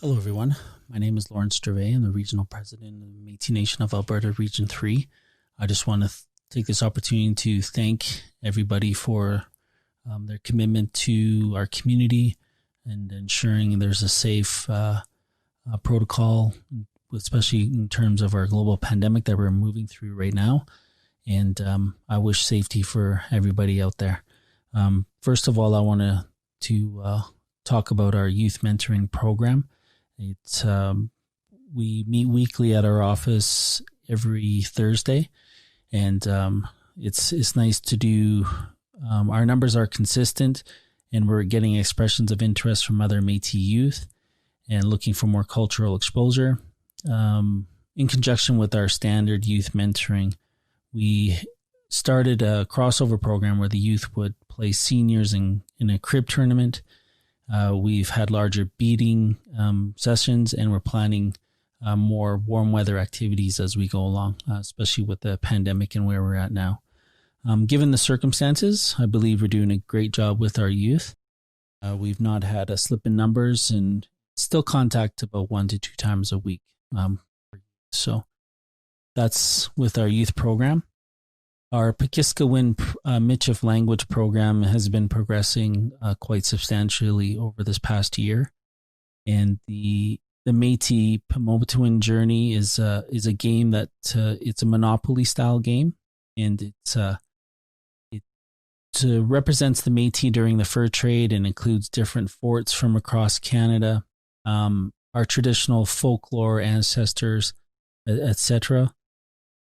Hello, everyone. My name is Lawrence Gervais. I'm the Regional President of the Métis Nation of Alberta, Region 3. I just want to take this opportunity to thank everybody for their commitment to our community and ensuring there's a safe protocol, especially in terms of our global pandemic that we're moving through right now. And I wish safety for everybody out there. First of all, I want to talk about our youth mentoring program. It's we meet weekly at our office every Thursday, and it's nice to do. Our numbers are consistent, and we're getting expressions of interest from other Métis youth and looking for more cultural exposure. In conjunction with our standard youth mentoring, we started a crossover program where the youth would play seniors in a crib tournament. We've had larger beading sessions, and we're planning more warm weather activities as we go along, especially with the pandemic and where we're at now. Given the circumstances, I believe we're doing a great job with our youth. We've not had a slip in numbers and still contact about 1 to 2 times a week. So that's with our youth program. Our Pekiskawin Michif language program has been progressing quite substantially over this past year, and the Métis Pamburn journey is a game that it's a Monopoly style game, and it represents the Métis during the fur trade and includes different forts from across Canada, our traditional folklore, ancestors, etc.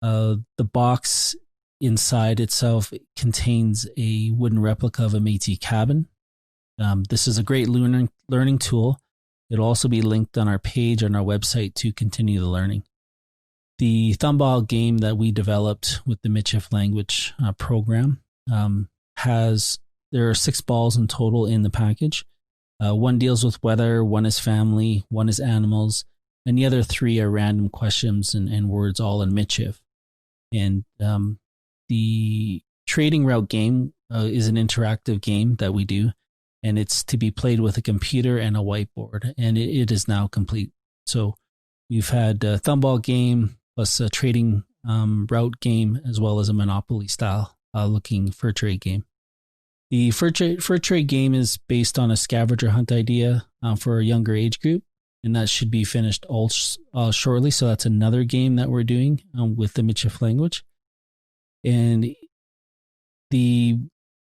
The box inside itself contains a wooden replica of a Métis cabin. This is a great learning tool. It'll also be linked on our page on our website to continue the learning. The thumball game that we developed with the Michif language program there are 6 balls in total in the package. 1 deals with weather, 1 is family, 1 is animals, and the other 3 are random questions and words all in Michif. And the trading route game is an interactive game that we do, and it's to be played with a computer and a whiteboard, and it is now complete. So we've had a thumball game plus a trading route game as well as a Monopoly style looking fur trade game. The fur trade game is based on a scavenger hunt idea for a younger age group, and that should be finished shortly. So that's another game that we're doing with the Michif language. And we're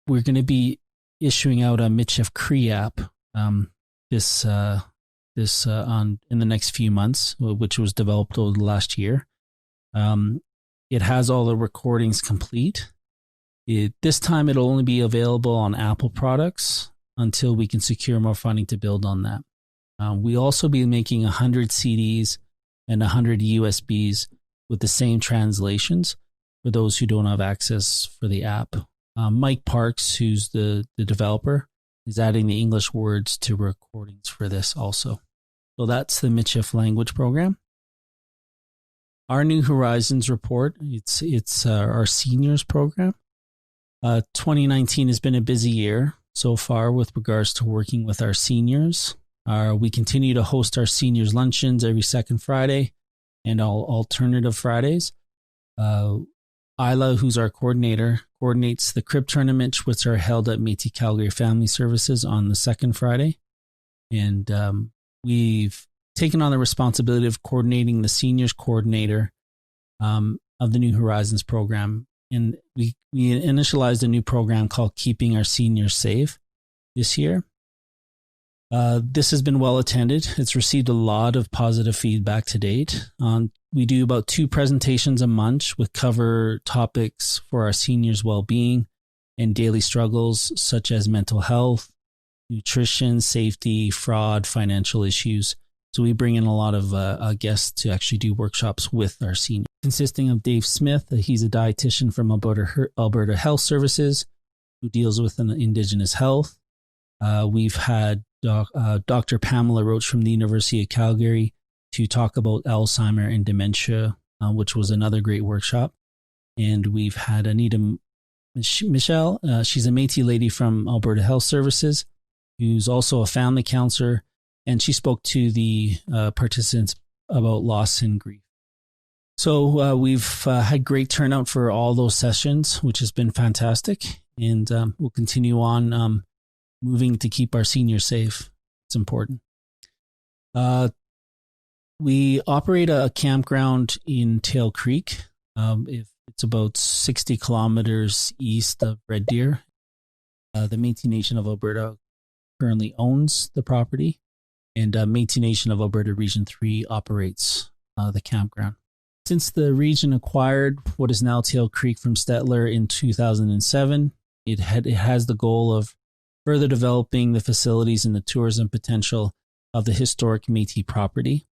going to be issuing out a Michif Cree app in the next few months, which was developed over the last year. It has all the recordings complete. This time it'll only be available on Apple products until we can secure more funding to build on that. We'll also be making 100 CDs and 100 USBs with the same translations for those who don't have access for the app. Mike Parks, who's the developer, is adding the English words to recordings for this also. So that's the Michif language program. Our New Horizons report, it's our seniors program. 2019 has been a busy year so far with regards to working with our seniors. We continue to host our seniors luncheons every second Friday and all alternative Fridays. Isla, who's our coordinator, coordinates the crib tournaments, which are held at Métis Calgary Family Services on the second Friday. And we've taken on the responsibility of coordinating the seniors coordinator of the New Horizons program. And we initialized a new program called Keeping Our Seniors Safe this year. This has been well attended. It's received a lot of positive feedback to date. We do about 2 presentations a month with cover topics for our seniors' well-being and daily struggles such as mental health, nutrition, safety, fraud, financial issues. So we bring in a lot of guests to actually do workshops with our seniors. Consisting of Dave Smith, he's a dietitian from Alberta Health Services who deals with Indigenous health. We've had Dr. Pamela Roach from the University of Calgary to talk about Alzheimer and dementia, which was another great workshop. And we've had Anita Michelle. She's a Métis lady from Alberta Health Services, who's also a family counselor and she spoke to the participants about loss and grief. So we've had great turnout for all those sessions, which has been fantastic, and we'll continue on moving to keep our seniors safe. It's important. We operate a campground in Tail Creek. It's about 60 kilometers east of Red Deer. The Métis Nation of Alberta currently owns the property, and Métis Nation of Alberta Region 3 operates the campground. Since the region acquired what is now Tail Creek from Stettler in 2007, it has the goal of further developing the facilities and the tourism potential of the historic Métis property,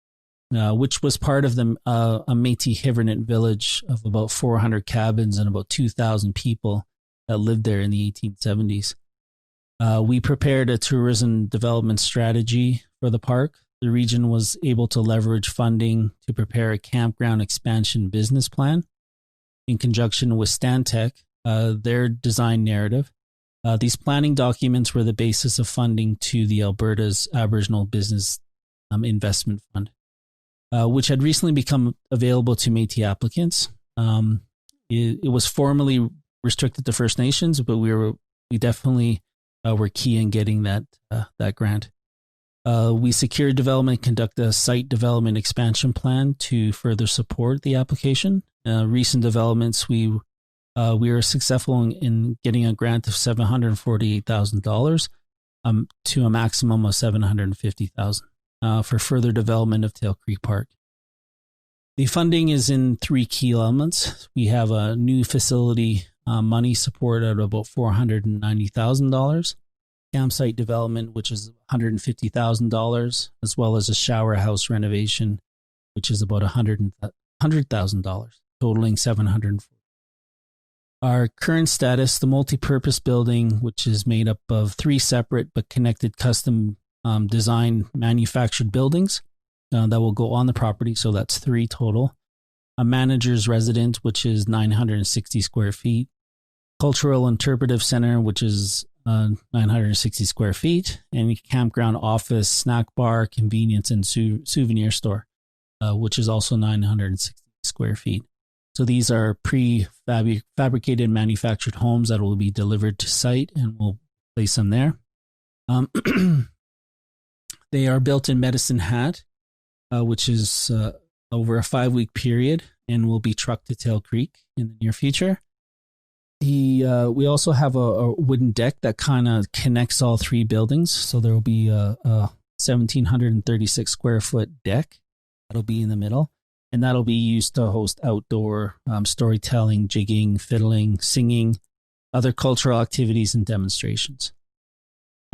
which was part of a Métis Hivernet village of about 400 cabins and about 2,000 people that lived there in the 1870s. We prepared a tourism development strategy for the park. The region was able to leverage funding to prepare a campground expansion business plan in conjunction with Stantec, their design narrative. These planning documents were the basis of funding to the Alberta's Aboriginal Business Investment Fund, which had recently become available to Métis applicants. It was formally restricted to First Nations, but we definitely were key in getting that grant. We secured development and conduct a site development expansion plan to further support the application. Recent developments, we were successful in getting a grant of $748,000 to a maximum of $750,000 for further development of Tail Creek Park. The funding is in three key elements. We have a new facility money support at about $490,000, campsite development, which is $150,000, as well as a shower house renovation, which is about $100,000, totaling $740,000. Our current status, the multi-purpose building, which is made up of three separate but connected custom design manufactured buildings that will go on the property. So that's three total. A manager's residence, which is 960 square feet. Cultural Interpretive Center, which is 960 square feet. And a campground office, snack bar, convenience, and souvenir store, which is also 960 square feet. So these are prefabricated manufactured homes that will be delivered to site, and we'll place them there. They are built in Medicine Hat, which is over a 5-week period, and will be trucked to Tail Creek in the near future. We also have a wooden deck that kind of connects all three buildings. So there will be a 1,736 square foot deck that'll be in the middle. And that'll be used to host outdoor storytelling, jigging, fiddling, singing, other cultural activities and demonstrations.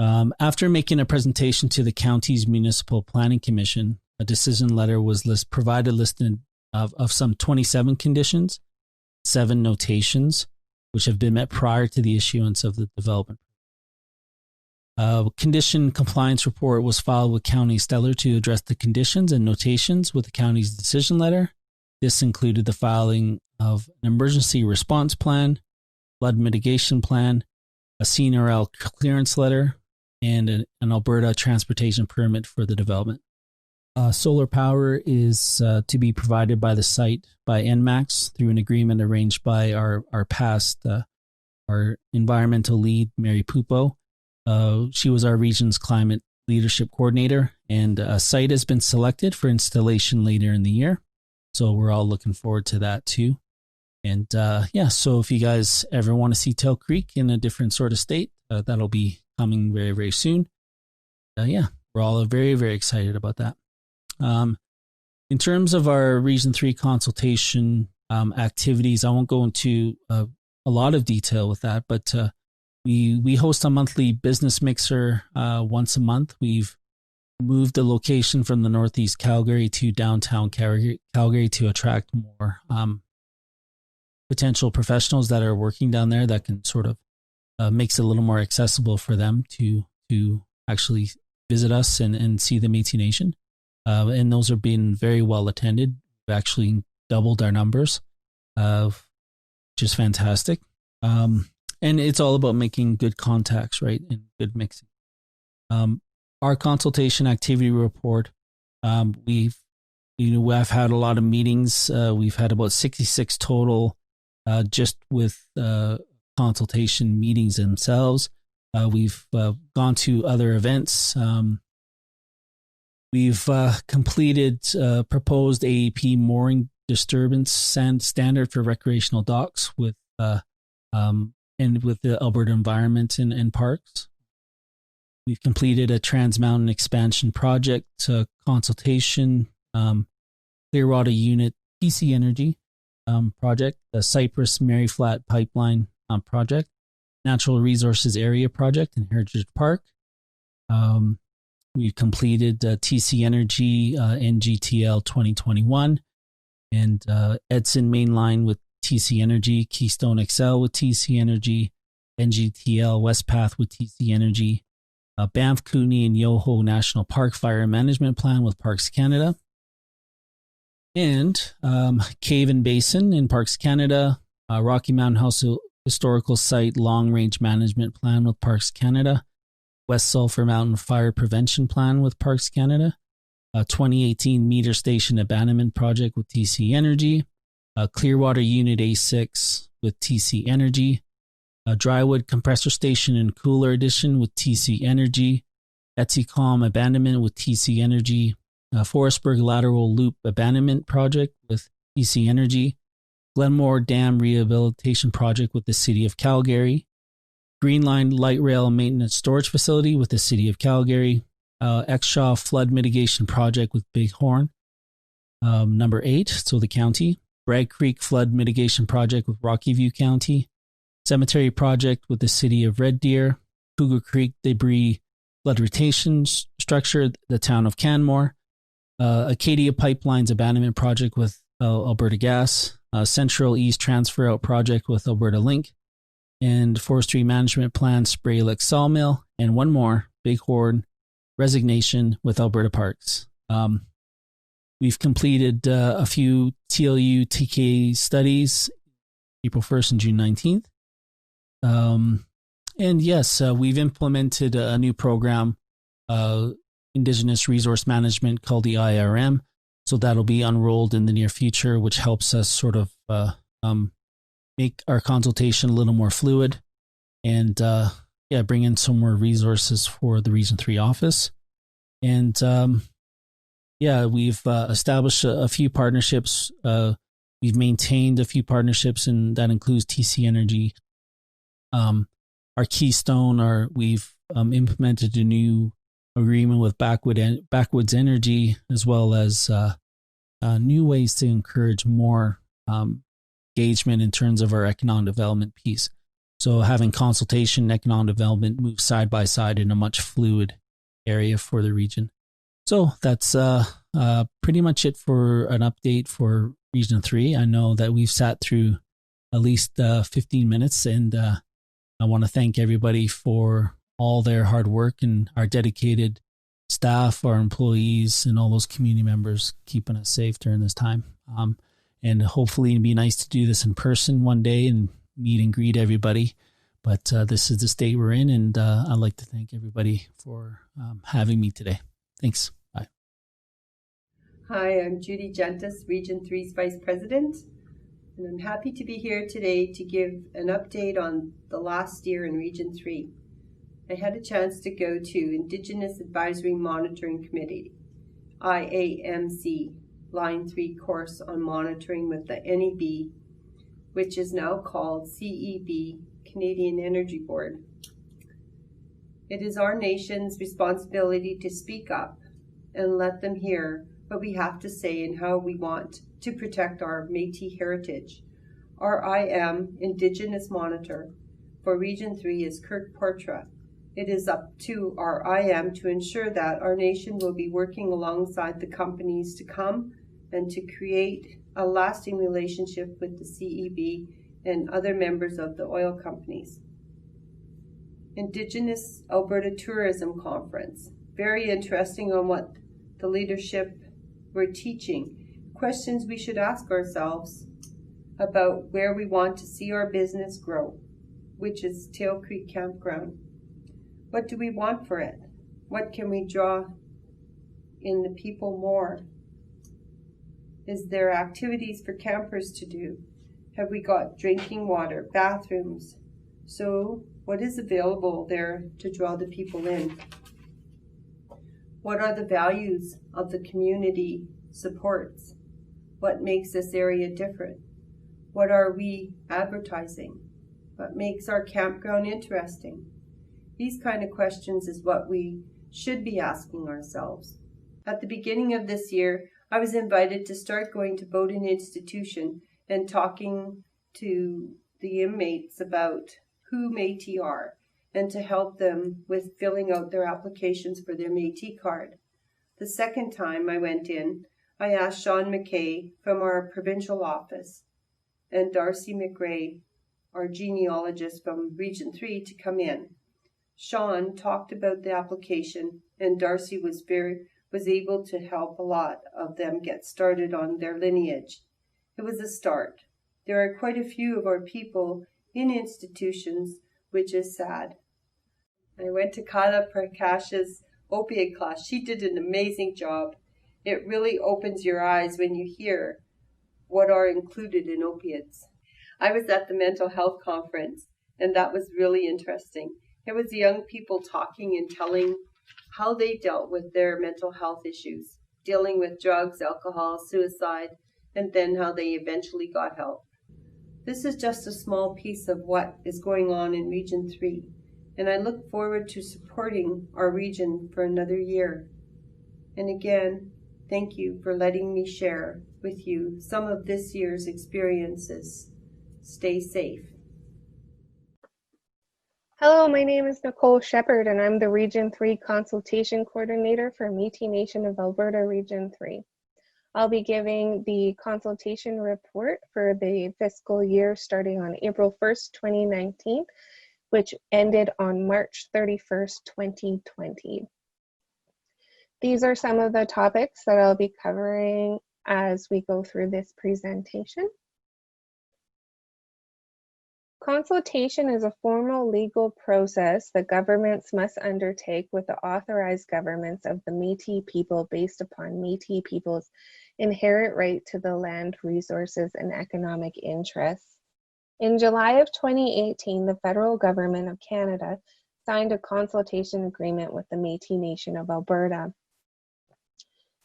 After making a presentation to the county's Municipal Planning Commission, a decision letter was provided listed of some 27 conditions, 7 notations, which have been met prior to the issuance of the development. Condition compliance report was filed with County Stettler to address the conditions and notations with the county's decision letter. This included the filing of an emergency response plan, flood mitigation plan, a CNRL clearance letter, and an Alberta transportation permit for the development. Solar power is to be provided by the site by NMAX through an agreement arranged by our environmental lead, Mary Pupo. She was our region's climate leadership coordinator, and a site has been selected for installation later in the year. So we're all looking forward to that too. And so if you guys ever want to see Tail Creek in a different sort of state, that'll be coming very, very soon. We're all very, very excited about that. In terms of our Region 3 consultation activities, I won't go into a lot of detail with that, but we host a monthly business mixer once a month. We've moved the location from the Northeast Calgary to downtown Calgary to attract more potential professionals that are working down there that can sort of makes it a little more accessible for them to actually visit us and see the Métis Nation. And those are being very well attended. We've actually doubled our numbers, which is fantastic. And it's all about making good contacts, right? And good mixing. our consultation activity report, I've had a lot of meetings. We've had about 66 total, just with consultation meetings themselves. We've gone to other events. We've completed proposed AEP mooring disturbance standard for recreational docks with and with the Alberta Environment and Parks. We've completed a Trans Mountain expansion project consultation, Clearwater Unit TC Energy project, the Cypress Mary Flat Pipeline project, Natural Resources Area project in Heritage Park. We've completed TC Energy NGTL 2021 and Edson Mainline with TC Energy, Keystone XL with TC Energy, NGTL Westpath with TC Energy, Banff, Kootenay, and Yoho National Park Fire Management Plan with Parks Canada, and Cave and Basin in Parks Canada, Rocky Mountain House Historical Site Long Range Management Plan with Parks Canada, West Sulphur Mountain Fire Prevention Plan with Parks Canada, 2018 Meter Station Abandonment Project with TC Energy, Clearwater Unit A6 with TC Energy, Drywood Compressor Station and Cooler Addition with TC Energy, Etsicom Abandonment with TC Energy, Forestburg Lateral Loop Abandonment Project with TC Energy, Glenmore Dam Rehabilitation Project with the City of Calgary, Green Line Light Rail Maintenance Storage Facility with the City of Calgary, Exshaw Flood Mitigation Project with Bighorn, number 8, so the county, Bragg Creek Flood Mitigation Project with Rocky View County, Cemetery Project with the City of Red Deer, Cougar Creek Debris Flood Retention Structure, the Town of Canmore, Acadia Pipelines Abandonment Project with Alberta Gas, Central East Transfer Out Project with Alberta Link, and Forestry Management Plan Spray Lick Sawmill, and one more, Bighorn Resignation with Alberta Parks. We've completed a few TLU TK studies, April 1st and June 19th. And yes, we've implemented a new program, Indigenous Resource Management, called the IRM. So that'll be unrolled in the near future, which helps us sort of make our consultation a little more fluid and bring in some more resources for the Region 3 office. And we've established a few partnerships. We've maintained a few partnerships, and that includes TC Energy. Our Keystone, we've implemented a new agreement with Backwoods Energy, as well as new ways to encourage more engagement in terms of our economic development piece. So having consultation and economic development move side by side in a much fluid area for the region. So that's pretty much it for an update for Region 3. I know that we've sat through at least 15 minutes, and I want to thank everybody for all their hard work and our dedicated staff, our employees, and all those community members keeping us safe during this time. And hopefully it'd be nice to do this in person one day and meet and greet everybody. But this is the state we're in, and I'd like to thank everybody for having me today. Thanks. Bye. Hi, I'm Judy Gentis, Region 3's Vice President, and I'm happy to be here today to give an update on the last year in Region 3. I had a chance to go to Indigenous Advisory Monitoring Committee, IAMC, Line 3 course on monitoring with the NEB, which is now called CEB, Canadian Energy Board. It is our nation's responsibility to speak up and let them hear what we have to say and how we want to protect our Métis heritage. Our IM, Indigenous Monitor, for Region 3 is Kirk Portra. It is up to our IM to ensure that our nation will be working alongside the companies to come and to create a lasting relationship with the CEB and other members of the oil companies. Indigenous Alberta Tourism Conference. Very interesting on what the leadership were teaching. Questions we should ask ourselves about where we want to see our business grow, which is Tail Creek Campground. What do we want for it? What can we draw in the people more? Is there activities for campers to do? Have we got drinking water, bathrooms? So what is available there to draw the people in? What are the values of the community supports? What makes this area different? What are we advertising? What makes our campground interesting? These kind of questions is what we should be asking ourselves. At the beginning of this year, I was invited to start going to Bowden Institution and talking to the inmates about who Métis are and to help them with filling out their applications for their Métis card. The second time I went in, I asked Sean McKay from our provincial office and Darcy McRae, our genealogist from Region 3, to come in. Sean talked about the application and Darcy was able to help a lot of them get started on their lineage. It was a start. There are quite a few of our people in institutions, which is sad. I went to Kala Prakash's opiate class. She did an amazing job. It really opens your eyes when you hear what are included in opiates. I was at the mental health conference, and that was really interesting. It was young people talking and telling how they dealt with their mental health issues, dealing with drugs, alcohol, suicide, and then how they eventually got help. This is just a small piece of what is going on in Region 3, and I look forward to supporting our region for another year. And again, thank you for letting me share with you some of this year's experiences. Stay safe. Hello, my name is Nicole Shepard, and I'm the Region 3 Consultation Coordinator for Métis Nation of Alberta Region 3. I'll be giving the consultation report for the fiscal year starting on April 1st, 2019, which ended on March 31st, 2020. These are some of the topics that I'll be covering as we go through this presentation. Consultation is a formal legal process that governments must undertake with the authorized governments of the Métis people based upon Métis people's inherent right to the land, resources, and economic interests. In July of 2018, the federal government of Canada signed a consultation agreement with the Métis Nation of Alberta.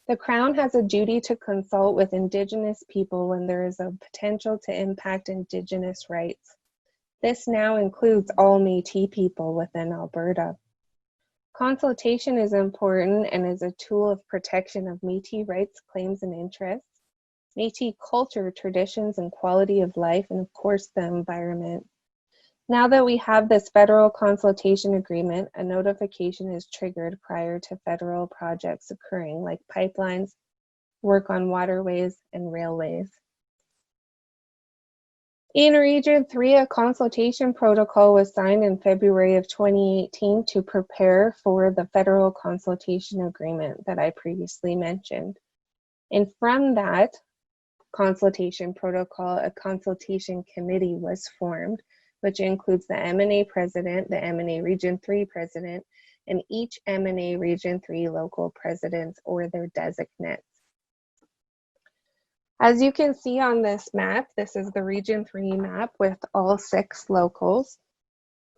The Crown has a duty to consult with Indigenous people when there is a potential to impact Indigenous rights. This now includes all Métis people within Alberta. Consultation is important and is a tool of protection of Métis rights, claims, and interests, Métis culture, traditions, and quality of life, and of course the environment. Now that we have this federal consultation agreement, a notification is triggered prior to federal projects occurring, like pipelines, work on waterways, and railways. In Region 3, a consultation protocol was signed in February of 2018 to prepare for the federal consultation agreement that I previously mentioned. And from that consultation protocol, a consultation committee was formed, which includes the M&A president, the M&A Region 3 president, and each M&A Region 3 local presidents or their designates. As you can see on this map, this is the Region 3 map with all 6 locals.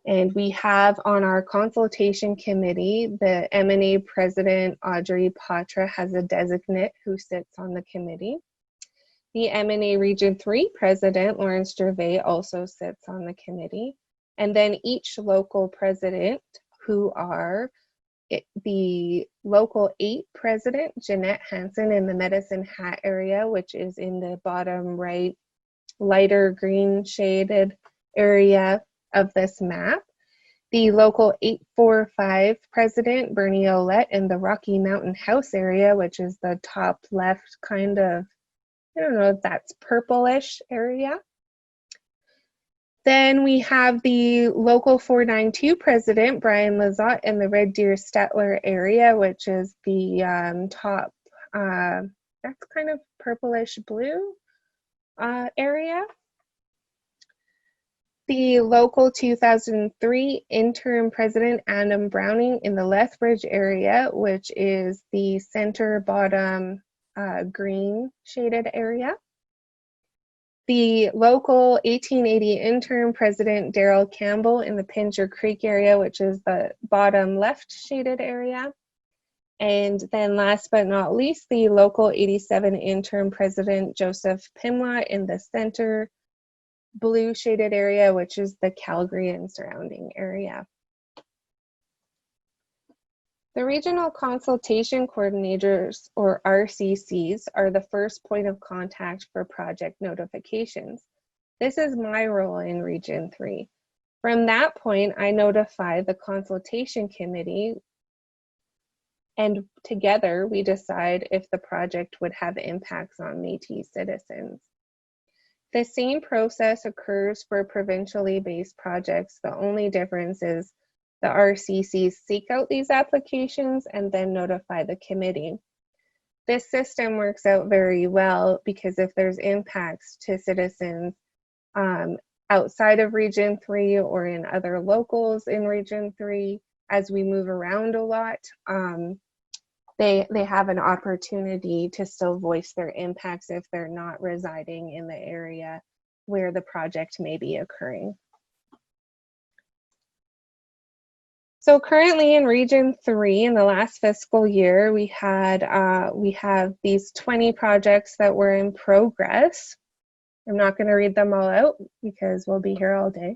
And we have on our consultation committee, the M&A president, Audrey Patra, has a designate who sits on the committee. The M&A Region 3 president, Lawrence Gervais, also sits on the committee. And then each local president, who are the local 8 president, Jeanette Hansen, in the Medicine Hat area, which is in the bottom right, lighter green shaded area of this map. The local 845 president, Bernie Ouellette, in the Rocky Mountain House area, which is the top left kind of, I don't know if that's purplish area. Then we have the local 492 president, Brian Lizotte, in the Red Deer Stettler area, which is the top, that's kind of purplish blue area. The local 2003 interim president, Adam Browning, in the Lethbridge area, which is the center bottom green shaded area. The local 1880 interim president, Daryl Campbell, in the Pincher Creek area, which is the bottom left shaded area. And then last but not least, the local 87 interim president, Joseph Pimla, in the center blue shaded area, which is the Calgary and surrounding area. The Regional Consultation Coordinators, or RCCs, are the first point of contact for project notifications. This is my role in Region 3. From that point, I notify the Consultation Committee, and together we decide if the project would have impacts on Métis citizens. The same process occurs for provincially based projects. The only difference is the RCCs seek out these applications and then notify the committee. This system works out very well because if there's impacts to citizens outside of Region 3 or in other locals in Region 3, as we move around a lot, they have an opportunity to still voice their impacts if they're not residing in the area where the project may be occurring. So currently in Region 3, in the last fiscal year, we have these 20 projects that were in progress. I'm not going to read them all out because we'll be here all day.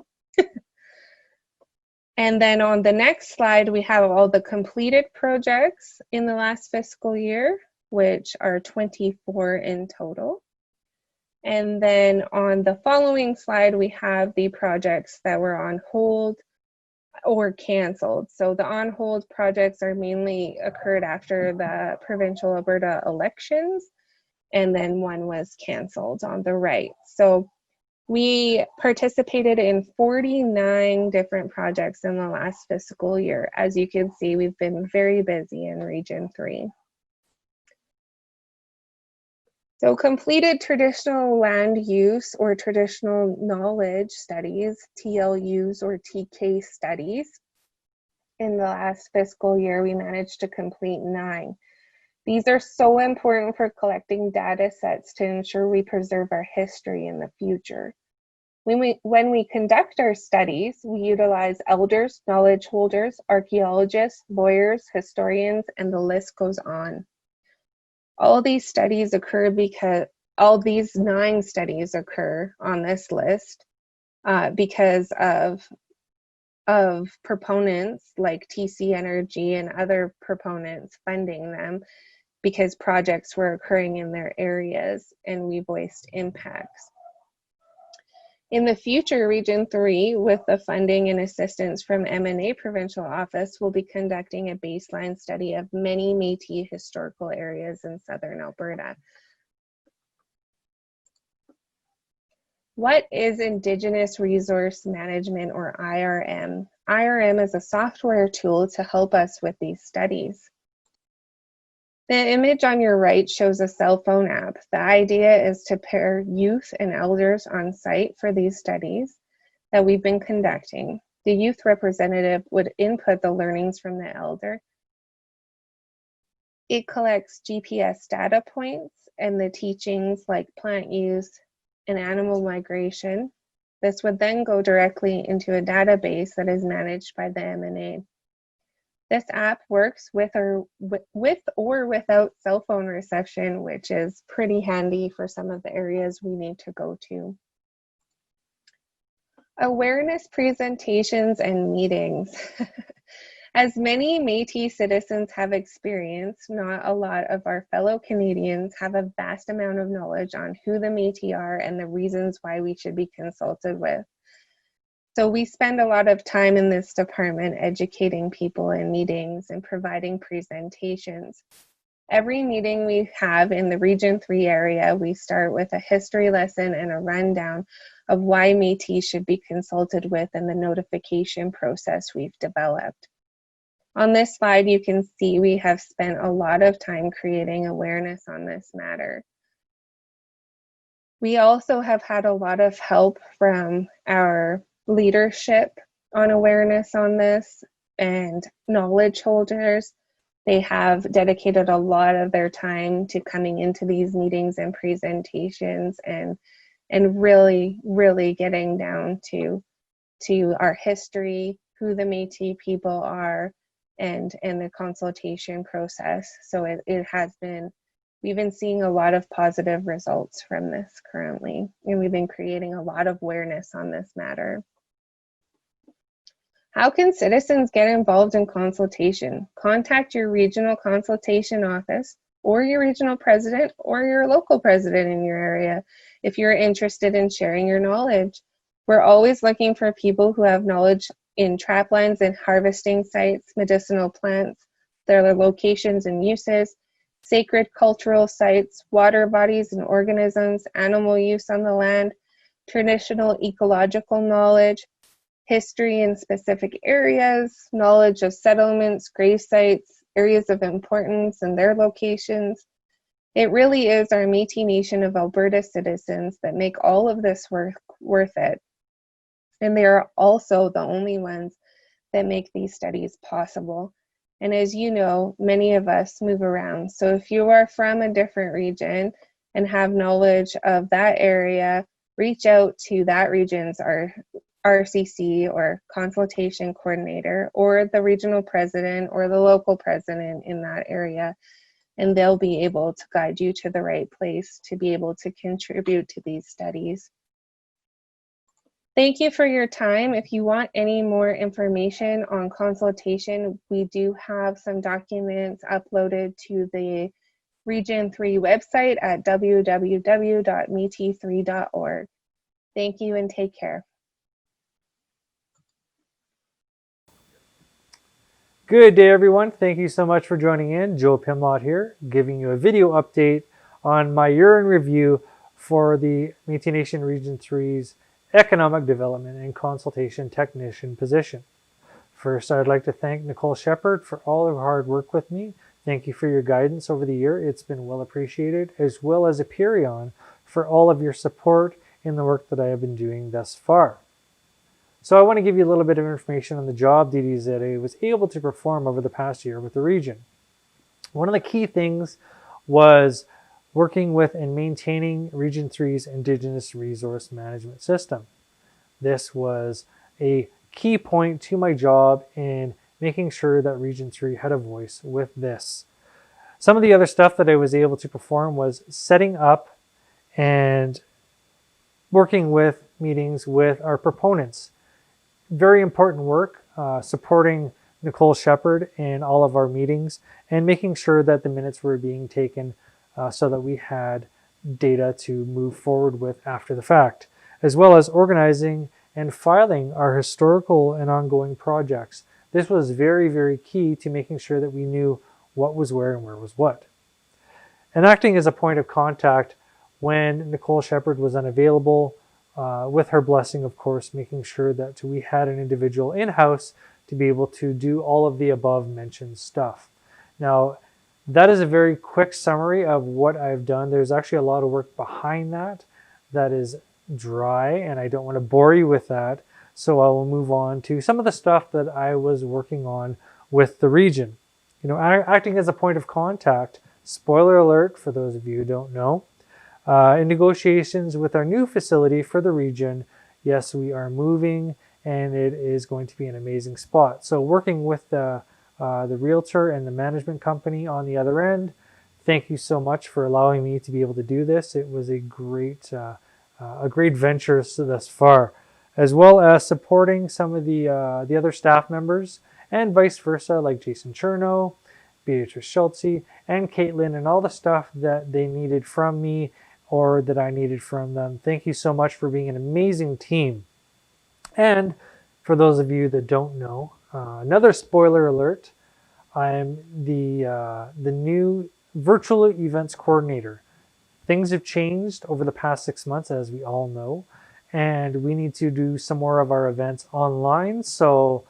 And then on the next slide, we have all the completed projects in the last fiscal year, which are 24 in total. And then on the following slide, we have the projects that were on hold or canceled. So the on hold projects are mainly occurred after the provincial Alberta elections, and then one was canceled on the right. So we participated in 49 different projects in the last fiscal year. As you can see, we've been very busy in Region 3. So completed traditional land use or traditional knowledge studies, TLUs or TK studies. In the last fiscal year, we managed to complete 9. These are so important for collecting data sets to ensure we preserve our history in the future. When we conduct our studies, we utilize elders, knowledge holders, archaeologists, lawyers, historians, and the list goes on. All these studies occur because all these 9 studies occur on this list because of proponents like TC Energy and other proponents funding them because projects were occurring in their areas and we voiced impacts. In the future, Region 3, with the funding and assistance from M&A Provincial Office, will be conducting a baseline study of many Métis historical areas in southern Alberta. What is Indigenous Resource Management, or IRM? IRM is a software tool to help us with these studies. The image on your right shows a cell phone app. The idea is to pair youth and elders on site for these studies that we've been conducting. The youth representative would input the learnings from the elder. It collects GPS data points and the teachings like plant use and animal migration. This would then go directly into a database that is managed by the M&A. This app works with or without cell phone reception, which is pretty handy for some of the areas we need to go to. Awareness presentations and meetings. As many Métis citizens have experienced, not a lot of our fellow Canadians have a vast amount of knowledge on who the Métis are and the reasons why we should be consulted with. So we spend a lot of time in this department educating people in meetings and providing presentations. Every meeting we have in the Region 3 area, we start with a history lesson and a rundown of why Métis should be consulted with and the notification process we've developed. On this slide, you can see we have spent a lot of time creating awareness on this matter. We also have had a lot of help from our leadership on awareness on this and knowledge holders. They have dedicated a lot of their time to coming into these meetings and presentations and really getting down to our history, who the Métis people are, and the consultation process. So it has been, we've been seeing a lot of positive results from this currently, and we've been creating a lot of awareness on this matter. How can citizens get involved in consultation? Contact your regional consultation office or your regional president or your local president in your area if you're interested in sharing your knowledge. We're always looking for people who have knowledge in traplands and harvesting sites, medicinal plants, their locations and uses, sacred cultural sites, water bodies and organisms, animal use on the land, traditional ecological knowledge, history in specific areas, knowledge of settlements, grave sites, areas of importance and their locations. It really is our Métis Nation of Alberta citizens that make all of this worth it. And they are also the only ones that make these studies possible. And as you know, many of us move around. So if you are from a different region and have knowledge of that area, reach out to that region's RCC or consultation coordinator or the regional president or the local president in that area, and they'll be able to guide you to the right place to be able to contribute to these studies. Thank you for your time. If you want any more information on consultation, we do have some documents uploaded to the Region 3 website at www.metis3.org. Thank you and take care. Good day, everyone. Thank you so much for joining in. Joe Pimlott here, giving you a video update on my year in review for the Métis Nation Region 3's Economic Development and Consultation Technician position. First, I'd like to thank Nicole Shepard for all of her hard work with me. Thank you for your guidance over the year. It's been well appreciated, as well as Aperion for all of your support in the work that I have been doing thus far. So I want to give you a little bit of information on the job duties that I was able to perform over the past year with the region. One of the key things was working with and maintaining Region 3's Indigenous Resource Management System. This was a key point to my job in making sure that Region 3 had a voice with this. Some of the other stuff that I was able to perform was setting up and working with meetings with our proponents. Very important work, supporting Nicole Shepard in all of our meetings and making sure that the minutes were being taken so that we had data to move forward with after the fact, as well as organizing and filing our historical and ongoing projects. This was very, very key to making sure that we knew what was where and where was what. And acting as a point of contact when Nicole Shepard was unavailable, with her blessing, of course, making sure that we had an individual in-house to be able to do all of the above mentioned stuff. Now, that is a very quick summary of what I've done. There's actually a lot of work behind that is dry, and I don't want to bore you with that. So I will move on to some of the stuff that I was working on with the region. You know, acting as a point of contact, spoiler alert for those of you who don't know, in negotiations with our new facility for the region, yes, we are moving and it is going to be an amazing spot. So working with the realtor and the management company on the other end, thank you so much for allowing me to be able to do this. It was a great venture thus far, as well as supporting some of the other staff members and vice versa, like Jason Cherno, Beatrice Schultze, and Caitlin, and all the stuff that they needed from me or that I needed from them. Thank you so much for being an amazing team. And for those of you that don't know, another spoiler alert, I'm the new virtual events coordinator. Things have changed over the past 6 months, as we all know, and we need to do some more of our events online. So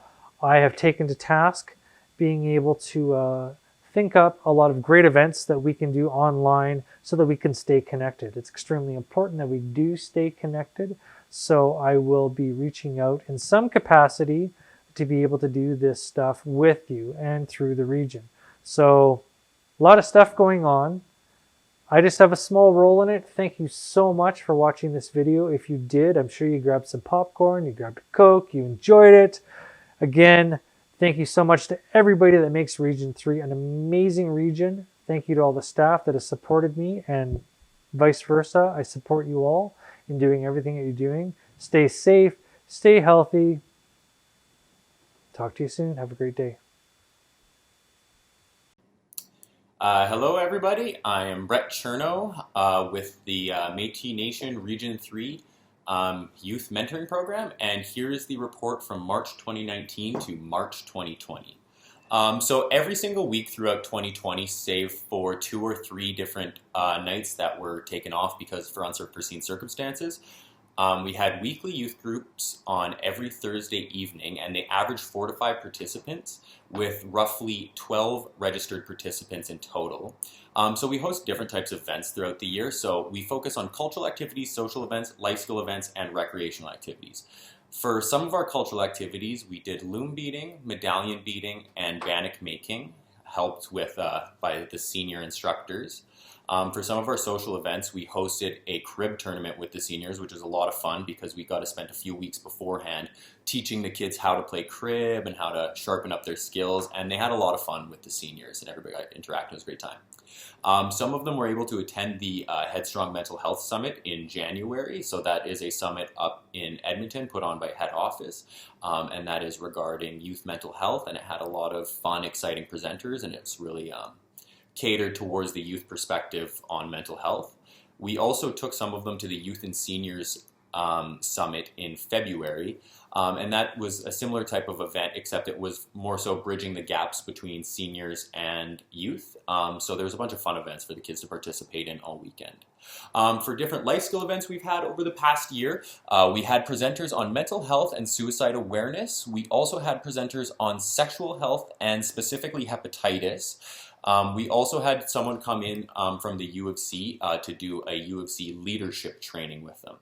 I have taken to task being able to think up a lot of great events that we can do online so that we can stay connected. It's extremely important that we do stay connected So I will be reaching out in some capacity to be able to do this stuff with you and through the region. So a lot of stuff going on. I just have a small role in it. Thank you so much for watching this video. If you did, I'm sure you grabbed some popcorn, you grabbed a Coke, you enjoyed it. Again, thank you so much to everybody that makes Region 3 an amazing region. Thank you to all the staff that has supported me, and vice versa. I support you all in doing everything that you're doing. Stay safe, stay healthy. Talk to you soon. Have a great day. Hello, everybody. I am Brett Chernow with the Métis Nation Region 3 Youth Mentoring Program, and here's the report from March 2019 to March 2020. So every single week throughout 2020, save for 2 or 3 different nights that were taken off because for unforeseen circumstances, we had weekly youth groups on every Thursday evening, and they averaged 4 to 5 participants with roughly 12 registered participants in total. So we host different types of events throughout the year. So we focus on cultural activities, social events, life skill events, and recreational activities. For some of our cultural activities, we did loom beading, medallion beading, and bannock making, helped with by the senior instructors. For some of our social events, we hosted a crib tournament with the seniors, which was a lot of fun because we got to spend a few weeks beforehand teaching the kids how to play crib and how to sharpen up their skills, and they had a lot of fun with the seniors, and everybody got interacting. It was a great time. Some of them were able to attend the Headstrong Mental Health Summit in January, so that is a summit up in Edmonton put on by head office, and that is regarding youth mental health, and it had a lot of fun, exciting presenters, and it's really catered towards the youth perspective on mental health. We also took some of them to the Youth and Seniors Summit in February, and that was a similar type of event, except it was more so bridging the gaps between seniors and youth. So there was a bunch of fun events for the kids to participate in all weekend. For different life skill events we've had over the past year, we had presenters on mental health and suicide awareness. We also had presenters on sexual health and specifically hepatitis. We also had someone come in from the U of C to do a U of C leadership training with them.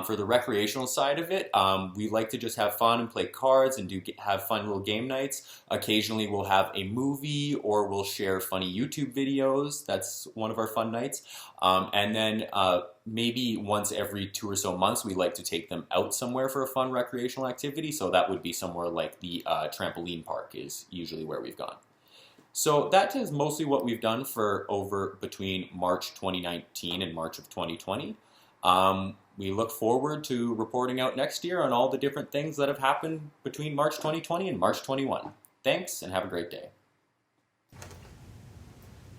For the recreational side of it, we like to just have fun and play cards and have fun little game nights. Occasionally we'll have a movie or we'll share funny YouTube videos. That's one of our fun nights. And then maybe once every 2 or so months, we like to take them out somewhere for a fun recreational activity. So that would be somewhere like the trampoline park is usually where we've gone. So that is mostly what we've done for over between March 2019 and March of 2020. We look forward to reporting out next year on all the different things that have happened between March 2020 and March 21. Thanks, and have a great day.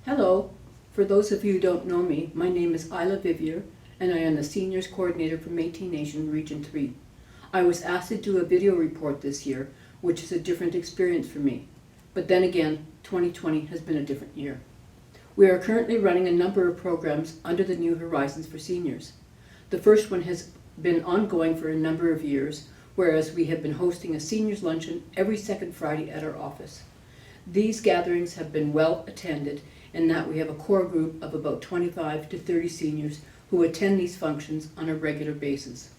Hello. For those of you who don't know me, my name is Isla Vivier, and I am the Seniors Coordinator for Métis Nation Region 3. I was asked to do a video report this year, which is a different experience for me. But then again, 2020 has been a different year. We are currently running a number of programs under the New Horizons for Seniors. The first one has been ongoing for a number of years, whereas we have been hosting a seniors luncheon every second Friday at our office. These gatherings have been well attended in that we have a core group of about 25 to 30 seniors who attend these functions on a regular basis.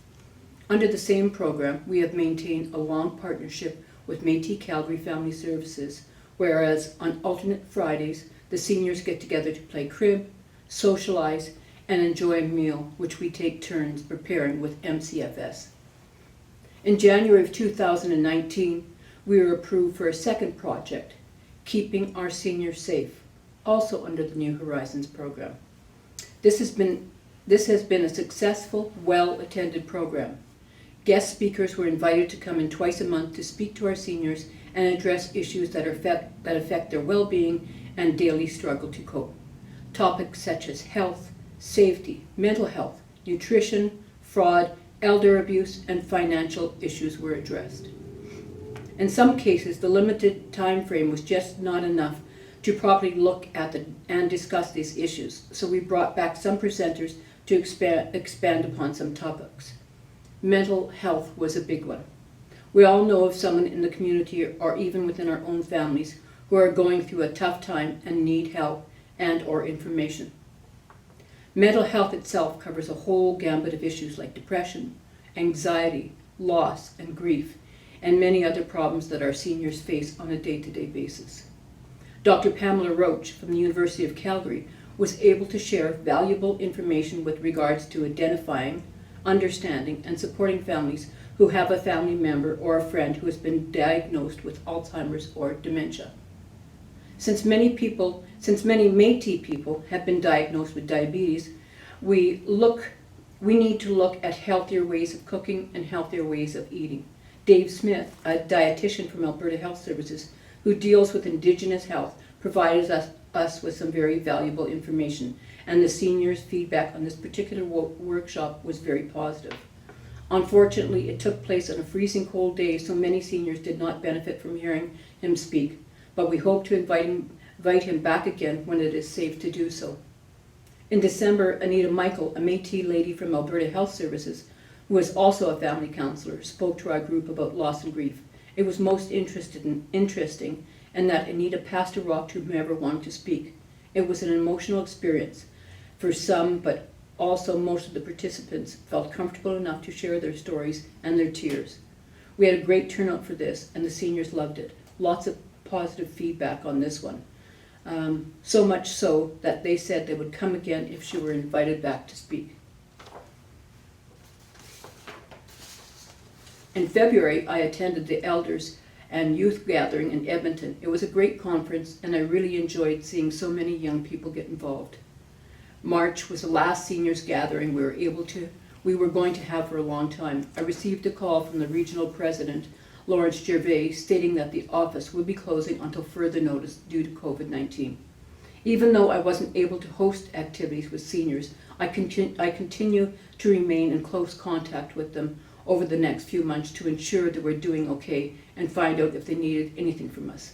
Under the same program, we have maintained a long partnership with Métis Calgary Family Services, whereas on alternate Fridays, the seniors get together to play crib, socialize, and enjoy a meal, which we take turns preparing with MCFS. In January of 2019, we were approved for a second project, Keeping Our Seniors Safe, also under the New Horizons program. This has been a successful, well-attended program. Guest speakers were invited to come in twice a month to speak to our seniors and address issues that affect their well-being and daily struggle to cope. Topics such as health, safety, mental health, nutrition, fraud, elder abuse, and financial issues were addressed. In some cases, the limited time frame was just not enough to properly look at and discuss these issues, so we brought back some presenters to expand upon some topics. Mental health was a big one. We all know of someone in the community or even within our own families who are going through a tough time and need help and or information. Mental health itself covers a whole gambit of issues like depression, anxiety, loss, and grief, and many other problems that our seniors face on a day-to-day basis. Dr. Pamela Roach from the University of Calgary was able to share valuable information with regards to identifying, understanding, and supporting families who have a family member or a friend who has been diagnosed with Alzheimer's or dementia. Since many Métis people have been diagnosed with diabetes, we need to look at healthier ways of cooking and healthier ways of eating. Dave Smith, a dietitian from Alberta Health Services, who deals with Indigenous health, provided us with some very valuable information, and the seniors' feedback on this particular workshop was very positive. Unfortunately, it took place on a freezing cold day, so many seniors did not benefit from hearing him speak, but we hope to invite him back again when it is safe to do so. In December, Anita Michael, a Métis lady from Alberta Health Services, who is also a family counselor, spoke to our group about loss and grief. It was most interesting, and that Anita passed a rock to whomever wanted to speak. It was an emotional experience for some, but also most of the participants felt comfortable enough to share their stories and their tears. We had a great turnout for this, and the seniors loved it. Lots of positive feedback on this one. So much so that they said they would come again if she were invited back to speak. In February, I attended the Elders and Youth Gathering in Edmonton. It was a great conference, and I really enjoyed seeing so many young people get involved. March was the last seniors gathering we were going to have for a long time. I received a call from the regional president, Lawrence Gervais, stating that the office would be closing until further notice due to COVID-19. Even though I wasn't able to host activities with seniors, I continue to remain in close contact with them over the next few months to ensure that we're doing okay and find out if they needed anything from us.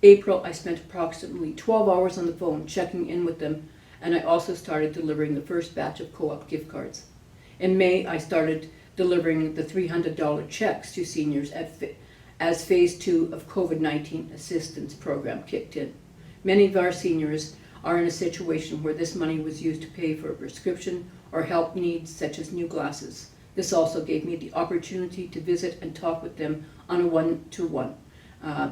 April, I spent approximately 12 hours on the phone checking in with them, and I also started delivering the first batch of co-op gift cards. In May, I started delivering the $300 checks to seniors as phase 2 of COVID-19 assistance program kicked in. Many of our seniors are in a situation where this money was used to pay for a prescription or help needs such as new glasses. This also gave me the opportunity to visit and talk with them on a one-to-one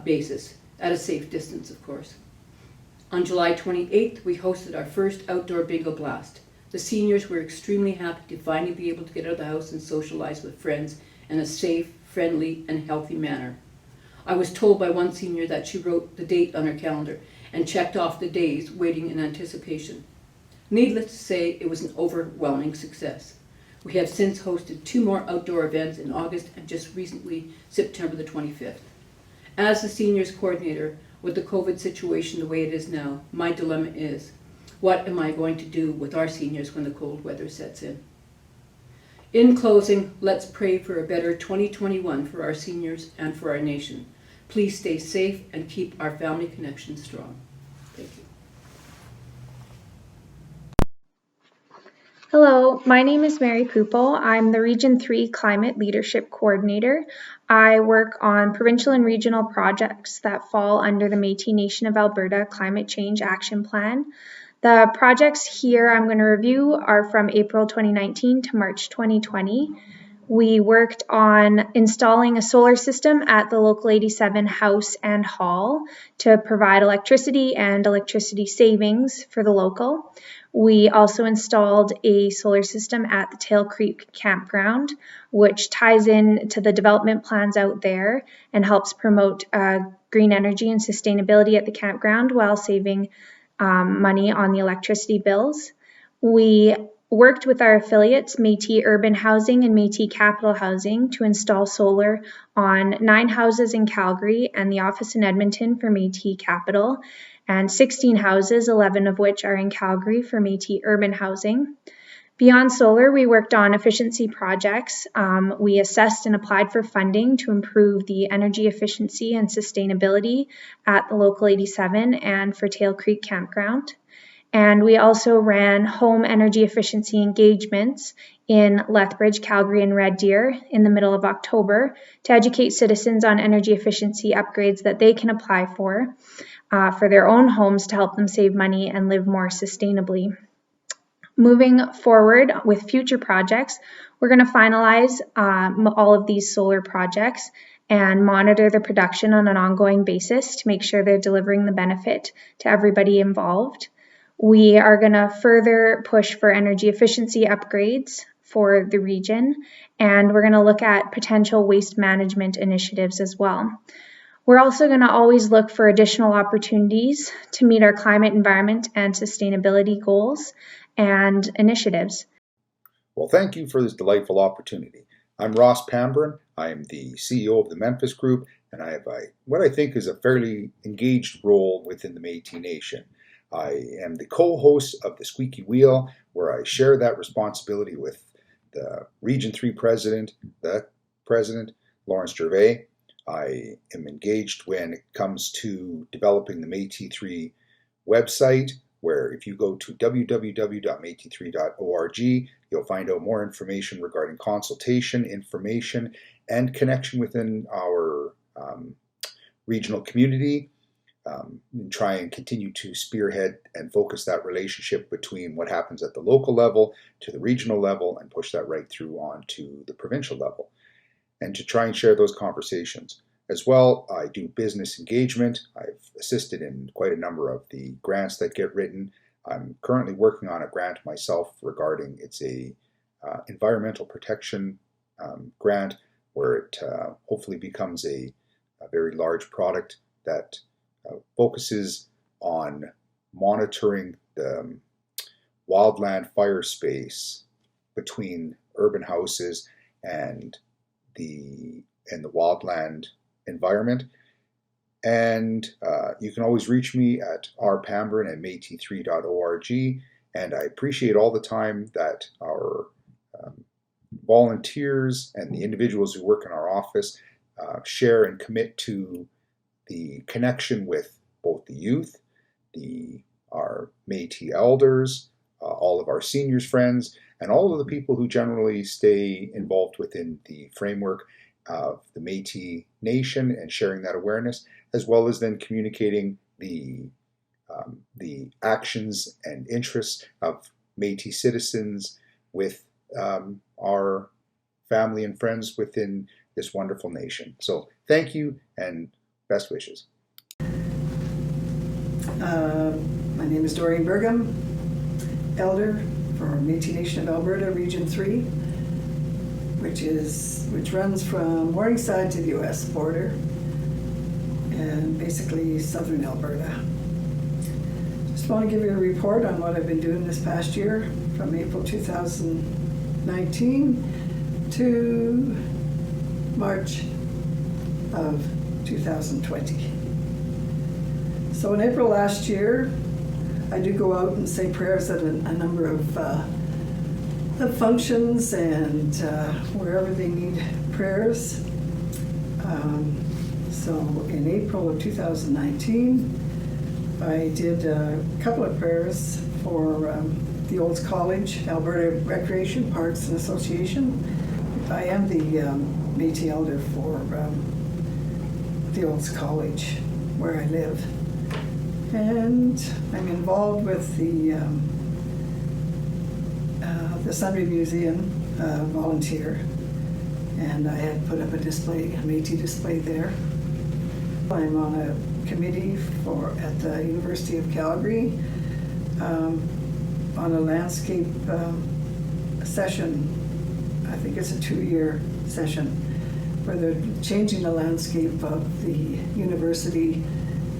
basis, at a safe distance, of course. On July 28th, we hosted our first outdoor bingo blast. The seniors were extremely happy to finally be able to get out of the house and socialize with friends in a safe, friendly, and healthy manner. I was told by one senior that she wrote the date on her calendar and checked off the days, waiting in anticipation. Needless to say, it was an overwhelming success. We have since hosted 2 more outdoor events in August and just recently September the 25th. As the seniors coordinator, with the COVID situation the way it is now, my dilemma is, what am I going to do with our seniors when the cold weather sets in? In closing, let's pray for a better 2021 for our seniors and for our nation. Please stay safe and keep our family connections strong. Thank you. Hello, my name is Mary Pupil. I'm the Region 3 Climate Leadership Coordinator. I work on provincial and regional projects that fall under the Métis Nation of Alberta Climate Change Action Plan. The projects here I'm going to review are from April 2019 to March 2020. We worked on installing a solar system at the Local 87 house and hall to provide electricity and electricity savings for the local. We also installed a solar system at the Tail Creek campground, which ties in to the development plans out there and helps promote green energy and sustainability at the campground while saving money on the electricity bills. We worked with our affiliates, Métis Urban Housing and Métis Capital Housing, to install solar on 9 houses in Calgary and the office in Edmonton for Métis Capital, and 16 houses, 11 of which are in Calgary for Métis Urban Housing. Beyond solar, we worked on efficiency projects. We assessed and applied for funding to improve the energy efficiency and sustainability at the Local 87 and for Tail Creek Campground. And we also ran home energy efficiency engagements in Lethbridge, Calgary, and Red Deer in the middle of October to educate citizens on energy efficiency upgrades that they can apply for their own homes to help them save money and live more sustainably. Moving forward with future projects, We're going to finalize all of these solar projects and monitor the production on an ongoing basis to make sure they're delivering the benefit to everybody involved. We are going to further push for energy efficiency upgrades for the region, and we're going to look at potential waste management initiatives as well. We're also going to always look for additional opportunities to meet our climate, environment, and sustainability goals and initiatives. Well, thank you for this delightful opportunity. I'm Ross Pamburn. I am the CEO of the Memphis Group, and I have what I think is a fairly engaged role within the Métis Nation. I am the co-host of the Squeaky Wheel, where I share that responsibility with the Region 3 President, Lawrence Gervais. I am engaged when it comes to developing the Métis 3 website, where if you go to www.métis3.org, you'll find out more information regarding consultation, information, and connection within our regional community, and try and continue to spearhead and focus that relationship between what happens at the local level to the regional level and push that right through on to the provincial level, and to try and share those conversations. As well, I do business engagement. I've assisted in quite a number of the grants that get written. I'm currently working on a grant myself regarding, it's a environmental protection grant, where it hopefully becomes a very large product that focuses on monitoring the wildland fire space between urban houses and the wildland environment. And you can always reach me at rpamburn@métis3.org, and I appreciate all the time that our volunteers and the individuals who work in our office share and commit to the connection with both the youth, our Métis elders, all of our seniors friends, and all of the people who generally stay involved within the framework of the Métis Nation and sharing that awareness, as well as then communicating the actions and interests of Métis citizens with our family and friends within this wonderful nation. So thank you and best wishes. My name is Dorian Burgum, Elder for Métis Nation of Alberta, Region 3, which runs from Morningside to the U.S. border and basically southern Alberta. Just want to give you a report on what I've been doing this past year from April 2019 to March of 2020. So in April last year, I do go out and say prayers at a number of functions and wherever they need prayers. So in April of 2019, I did a couple of prayers for the Olds College, Alberta Recreation, Parks and Association. I am the Métis Elder for the Olds College, where I live. And I'm involved with the Sundry Museum volunteer, and I had put up a display, a Métis display there. I'm on a committee at the University of Calgary on a landscape session. I think it's a 2-year session where they're changing the landscape of the university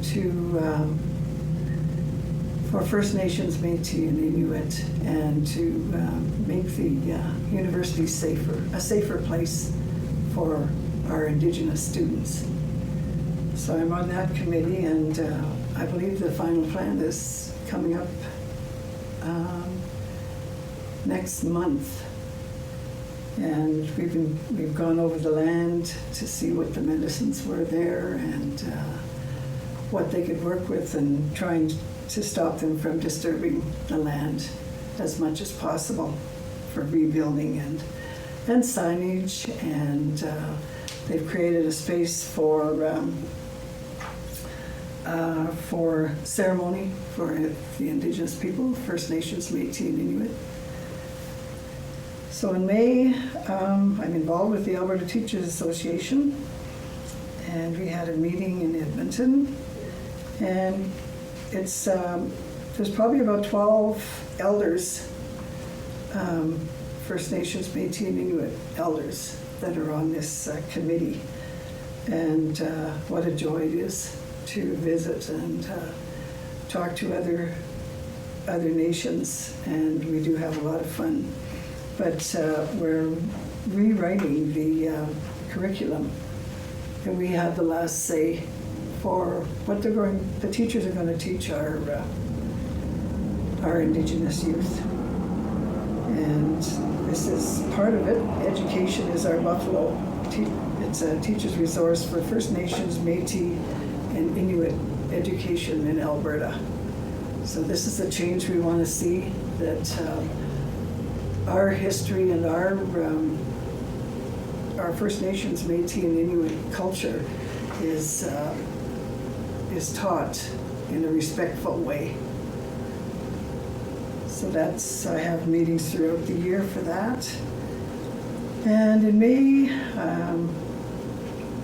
to for First Nations, Métis, and Inuit, and to make the university a safer place for our Indigenous students. So I'm on that committee, and I believe the final plan is coming up next month. And we've gone over the land to see what the medicines were there and what they could work with, and trying to stop them from disturbing the land as much as possible for rebuilding and signage. And they've created a space for ceremony for the Indigenous people, First Nations, Métis, and Inuit. So in May, I'm involved with the Alberta Teachers Association, and we had a meeting in Edmonton, and it's there's probably about 12 elders, First Nations, Métis, and Inuit elders that are on this committee, and what a joy it is to visit and talk to other nations, and we do have a lot of fun. But we're rewriting the curriculum, and we have the last say for what the teachers are going to teach our Indigenous youth. And this is part of it. Education is our buffalo. It's a teacher's resource for First Nations, Métis, and Inuit education in Alberta. So this is the change we want to see, that our history and our First Nations, Métis, and Inuit culture is taught in a respectful way. So I have meetings throughout the year for that. And in May,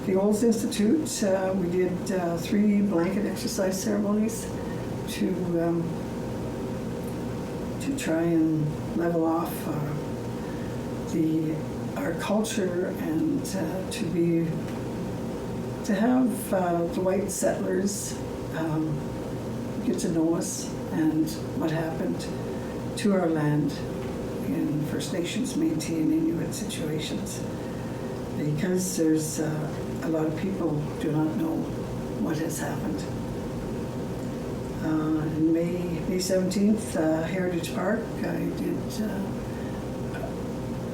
the Olds Institute, we did 3 blanket exercise ceremonies to try and level off our culture, and to have the white settlers get to know us and what happened to our land in First Nations, Métis, and Inuit situations, because there's a lot of people who do not know what has happened. In May 17th, Heritage Park, I did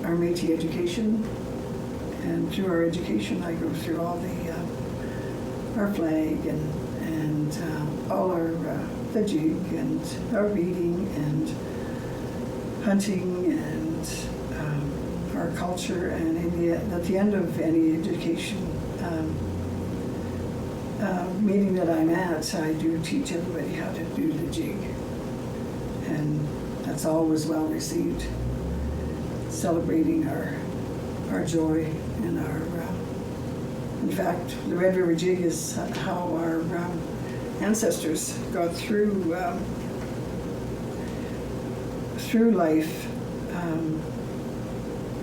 our Métis education, and through our education I go through all our flag and all the jig and our reading and hunting and our culture, and at the end of any education meeting that I'm at, I do teach everybody how to do the jig, and that's always well received, celebrating our joy and in fact, the Red River Jig is how our ancestors got through life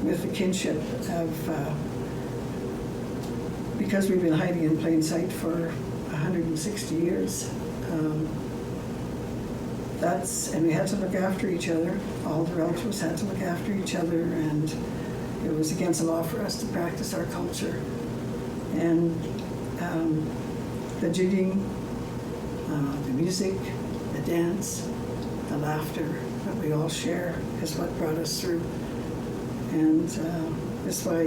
with the kinship of, because we've been hiding in plain sight for 160 years. And we had to look after each other. All the relatives had to look after each other, and it was against the law for us to practice our culture. And the jigging, the music, the dance, the laughter that we all share is what brought us through. And that's why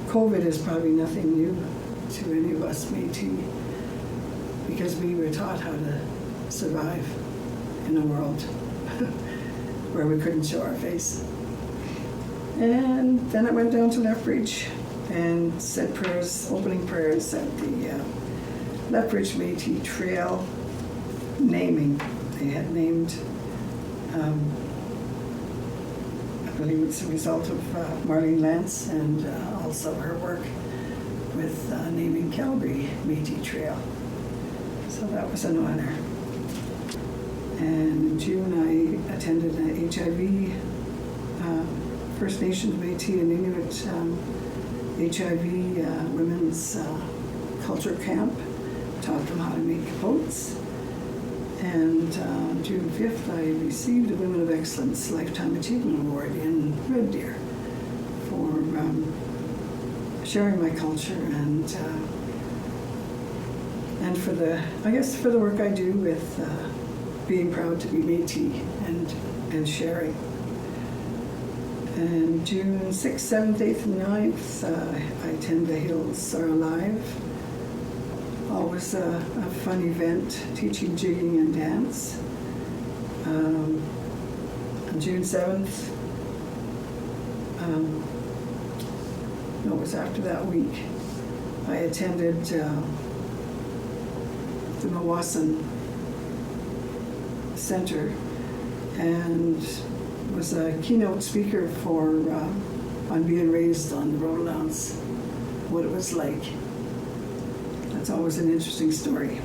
COVID is probably nothing new to any of us Métis, because we were taught how to survive in a world where we couldn't show our face. And then I went down to Lethbridge and said prayers, opening prayers at the Lethbridge Métis Trail naming. They had named, I believe it's a result of Marlene Lance and also her work with naming Calgary Métis Trail. So that was an honor. And in June I attended an HIV, First Nations, Métis, and Inuit HIV women's culture camp, taught them how to make boats. And on June 5th, I received a Women of Excellence Lifetime Achievement Award in Red Deer for sharing my culture and for the work I do with being proud to be Métis and sharing. And June 6th, 7th, 8th, and 9th, I attend The Hills Are Alive. Always a fun event, teaching jigging and dance. On June 7th, it was after that week, I attended the Mawassan Center, and was a keynote speaker for on being raised on the Roadlands, what it was like. That's always an interesting story.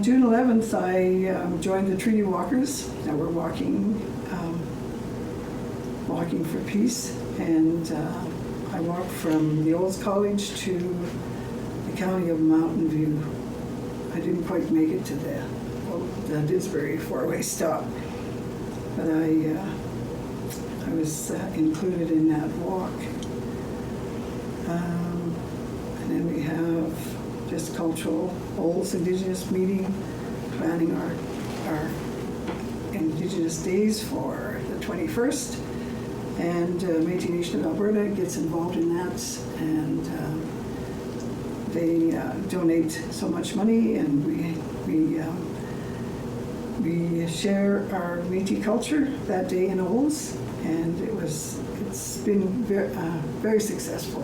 June 11th, I joined the Treaty Walkers that were walking for peace, and I walked from the Olds College to the county of Mountain View. I didn't quite make it to the Didsbury four-way stop, but I was included in that walk. And then we have just cultural Olds Indigenous meeting, planning our Indigenous days for the 21st. And Métis Nation of Alberta gets involved in that, and they donate so much money, and we share our Métis culture that day in Olds, and it's been very successful.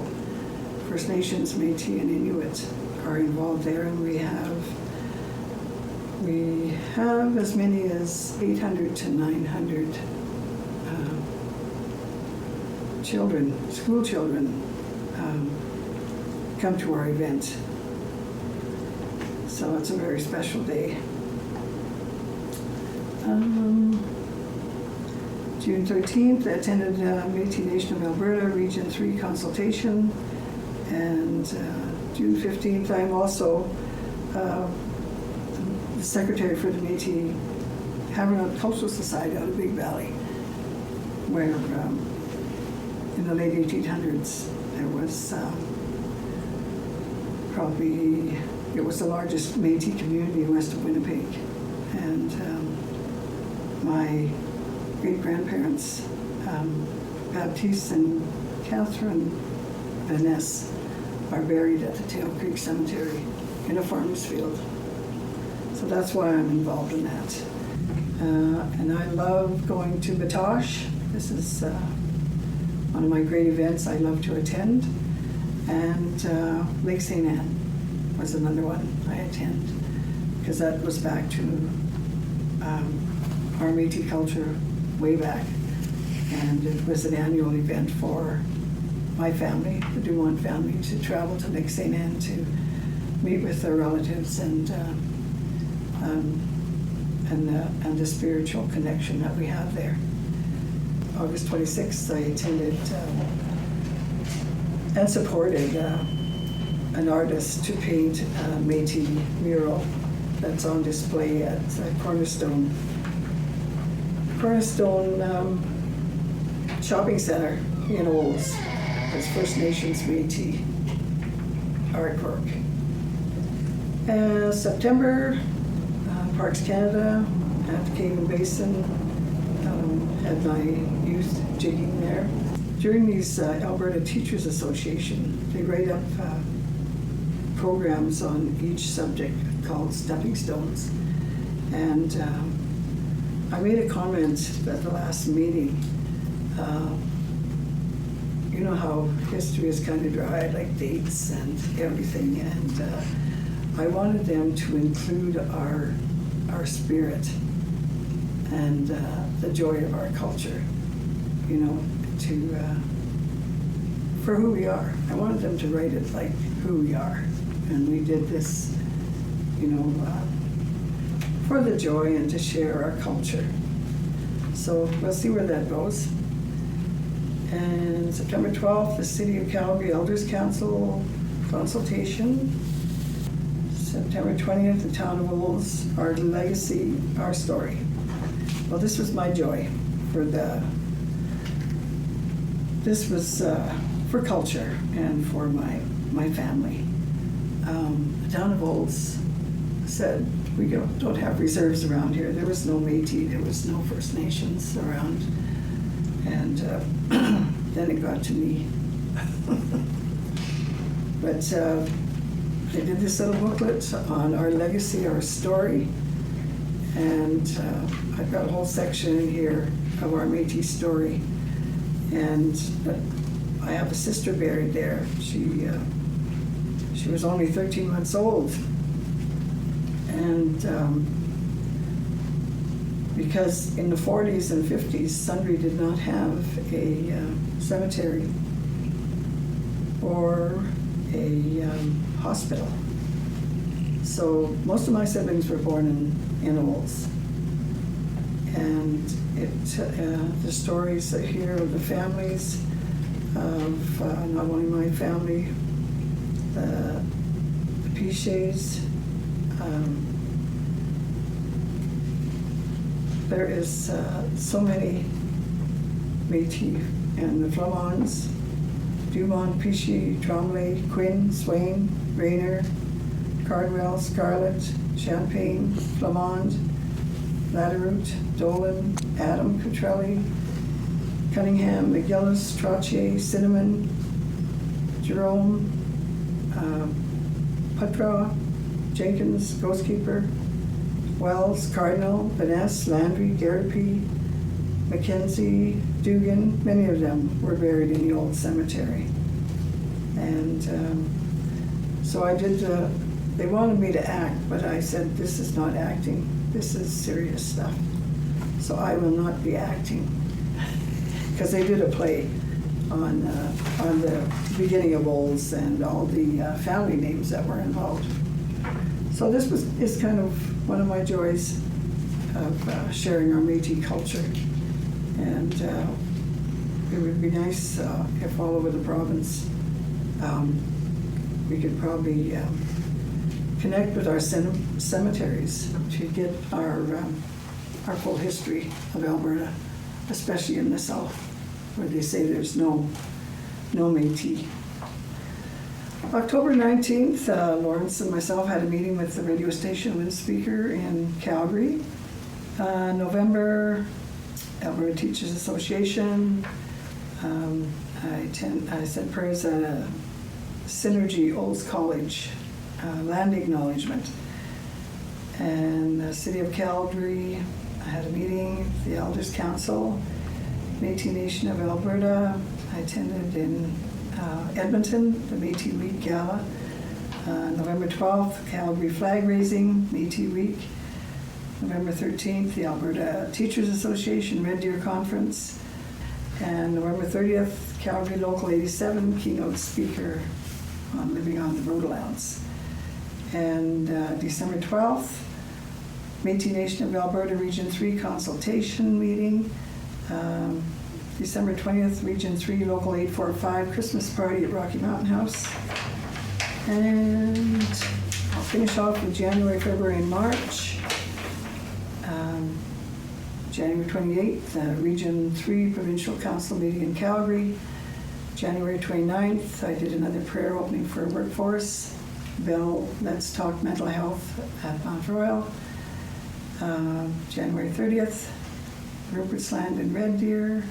First Nations, Métis, and Inuit are involved there, and we have as many as 800 to 900 school children come to our event. So it's a very special day. June 13th, I attended Métis Nation of Alberta Region 3 consultation, and June 15th, I'm also the secretary for the Métis Havernot Cultural Society out of Big Valley, where in the late 1800s, there was it was the largest Métis community west of Winnipeg. And my great-grandparents, Baptiste and Catherine Vaness, are buried at the Tail Creek Cemetery in a farmer's field. So that's why I'm involved in that. And I love going to Batoche. This is one of my great events I love to attend. And Lake St. Anne was another one I attend, because that goes back to our Métis culture way back. And it was an annual event for my family, the Dumont family, to travel to Lake St. Anne to meet with their relatives and the spiritual connection that we have there. August 26th, I attended and supported an artist to paint a Métis mural that's on display at Cornerstone Shopping Center in Olds. It's First Nations Métis artwork. September, Parks Canada at the Cave Basin had my youth jigging there. During these Alberta Teachers Association, they write up programs on each subject called Stepping Stones. And I made a comment at the last meeting. You know how history is kind of dry, like dates and everything, and I wanted them to include our spirit and the joy of our culture, you know, for who we are. I wanted them to write it like who we are, and we did this, you know, for the joy and to share our culture. So we'll see where that goes. And September 12th, the City of Calgary Elders Council consultation. September 20th, the Town of Olds, Our Legacy, Our Story. Well, this was my joy this was for culture and for my family. The Town of Olds said, we don't have reserves around here. There was no Métis, there was no First Nations around. And then it got to me. But they did this little booklet on our legacy, our story. And I've got a whole section in here of our Métis story. And I have a sister buried there. She was only 13 months old. And because in the 40s and 50s, Sundre did not have a cemetery or a hospital. So most of my siblings were born in Olds. And the stories here of the families of not only my family, the Pichets, there is so many Métis, and the Flamands, Dumont, Pichet, Tremblay, Quinn, Swain, Rayner, Cardwell, Scarlett, Champagne, Flamand, Latteroot, Dolan, Adam, Cutrelli, Cunningham, McGillis, Trottier, Cinnamon, Jerome, Putra, Jenkins, Ghostkeeper, Wells, Cardinal, Vaness, Landry, Garapi, Mackenzie, Dugan. Many of them were buried in the old cemetery. And so I did, they wanted me to act, but I said, this is not acting. This is serious stuff. So I will not be acting. Because they did a play on the beginning of Olds and all the family names that were involved. So this is kind of one of my joys of sharing our Métis culture. And it would be nice if all over the province we could probably connect with our cemeteries to get our full history of Alberta, especially in the south, where they say there's no Métis. October 19th, Lawrence and myself had a meeting with the radio station wind speaker in Calgary. November, Alberta Teachers Association. I said prayers at a Synergy Olds College land acknowledgement. And the City of Calgary, I had a meeting, the Elders Council, Métis Nation of Alberta. I attended in Edmonton, the Métis Week Gala. November 12th, Calgary Flag Raising, Métis Week. November 13th, the Alberta Teachers Association Red Deer Conference. And November 30th, Calgary Local 87 keynote speaker on living on the road allowance. And December 12th, Métis Nation of Alberta Region 3 consultation meeting. December 20th, Region 3 Local 845 Christmas party at Rocky Mountain House. And I'll finish off with January, February, and March. January 28th, Region 3 Provincial Council meeting in Calgary. January 29th, I did another prayer opening for workforce. Bell, Let's Talk Mental Health at Mount Royal. January 30th, Rupert's Land in Red Deer.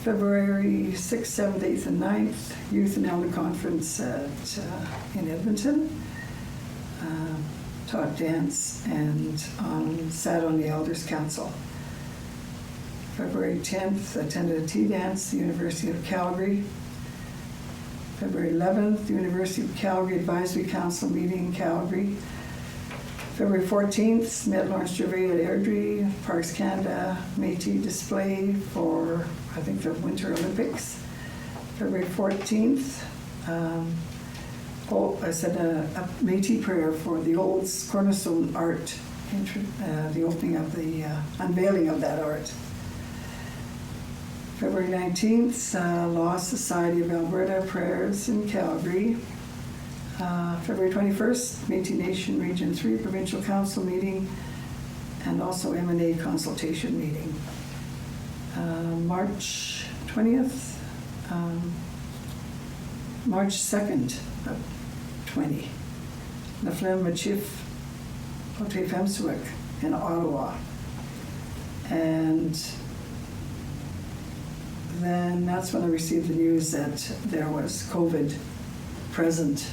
February 6th, 7th, 8th, and 9th, Youth and Elder Conference in Edmonton. Taught dance and sat on the Elders Council. February 10th, attended a tea dance at the University of Calgary. February 11th, the University of Calgary Advisory Council meeting in Calgary. February 14th, met Lawrence Gervais at Airdrie, Parks Canada, Métis display for, I think, the Winter Olympics. February 14th, I said a Métis prayer for the Olds Cornerstone art, the opening of the unveiling of that art. February 19th, Law Society of Alberta prayers in Calgary. February 21st, Métis Nation Region 3 Provincial Council meeting, and also M&A consultation meeting. March 20th, March 2nd of 20, the Flem Machif Hote Femsuik in Ottawa. And then that's when I received the news that there was COVID present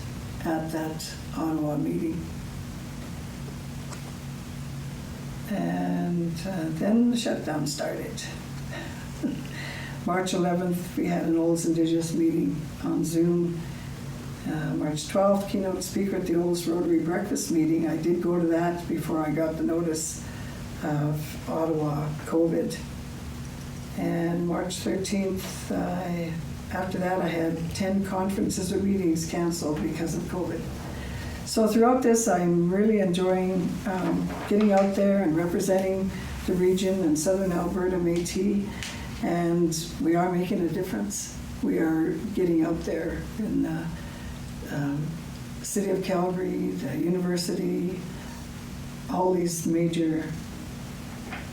at that Ottawa meeting. And then the shutdown started. March 11th, we had an Olds Indigenous meeting on Zoom. March 12th, keynote speaker at the Olds Rotary Breakfast meeting. I did go to that before I got the notice of Ottawa COVID. And March 13th, after that I had 10 conferences or meetings canceled because of COVID. So throughout this, I'm really enjoying getting out there and representing the region in Southern Alberta Métis, and we are making a difference. We are getting out there in the city of Calgary, the university, all these major